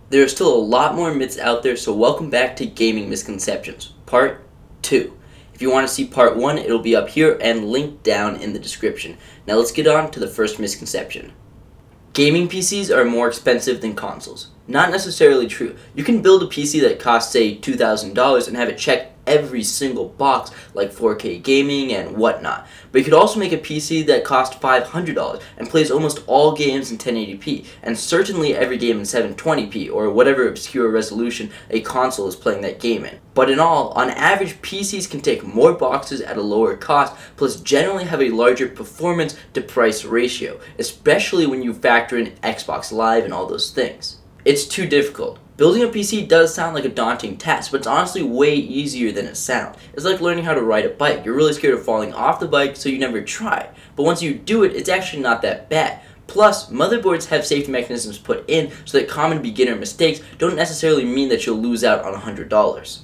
There are still a lot more myths out there, so welcome back to Gaming Misconceptions, Part 2. If you want to see Part 1, it'll be up here and linked down in the description. Now let's get on to the first misconception. Gaming PCs are more expensive than consoles. Not necessarily true. You can build a PC that costs, say, $2,000 and have it check every single box, like 4K gaming and whatnot. But you could also make a PC that costs $500 and plays almost all games in 1080p, and certainly every game in 720p, or whatever obscure resolution a console is playing that game in. But in all, on average, PCs can take more boxes at a lower cost, plus generally have a larger performance to price ratio, especially when you factor in Xbox Live and all those things. It's too difficult. Building a PC does sound like a daunting task, but it's honestly way easier than it sounds. It's like learning how to ride a bike. You're really scared of falling off the bike, so you never try. But once you do it, it's actually not that bad. Plus, motherboards have safety mechanisms put in so that common beginner mistakes don't necessarily mean that you'll lose out on $100.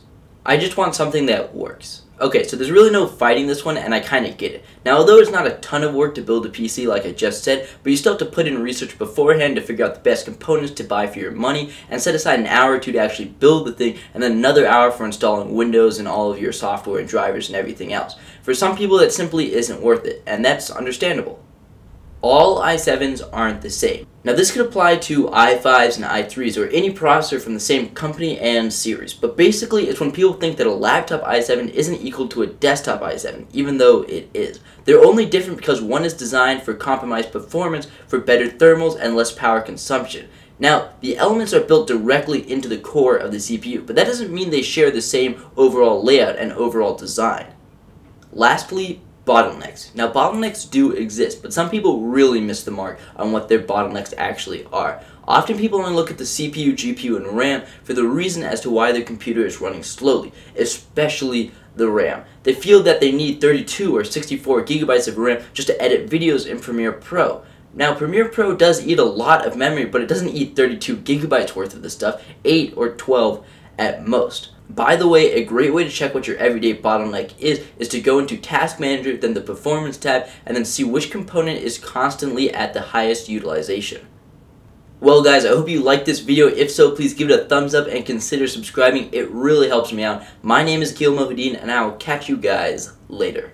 I just want something that works. Okay, so there's really no fighting this one, and I kinda get it. Now, although it's not a ton of work to build a PC like I just said, but you still have to put in research beforehand to figure out the best components to buy for your money, and set aside an hour or two to actually build the thing, and then another hour for installing Windows and all of your software and drivers and everything else. For some people, that simply isn't worth it, and that's understandable. All i7s aren't the same. Now this could apply to i5s and i3s or any processor from the same company and series, but basically it's when people think that a laptop i7 isn't equal to a desktop i7, even though it is. They're only different because one is designed for compromised performance, for better thermals, and less power consumption. Now, the elements are built directly into the core of the CPU, but that doesn't mean they share the same overall layout and overall design. Lastly, bottlenecks. Now, bottlenecks do exist, but some people really miss the mark on what their bottlenecks actually are. Often people only look at the CPU, GPU, and RAM for the reason as to why their computer is running slowly, especially the RAM. They feel that they need 32 or 64 gigabytes of RAM just to edit videos in Premiere Pro. Now, Premiere Pro does eat a lot of memory, but it doesn't eat 32 gigabytes worth of this stuff, 8 or 12 at most. By the way, a great way to check what your everyday bottleneck is to go into Task Manager, then the Performance tab, and then see which component is constantly at the highest utilization. Well guys, I hope you liked this video. If so, please give it a thumbs up and consider subscribing. It really helps me out. My name is Akil Mohideen, and I will catch you guys later.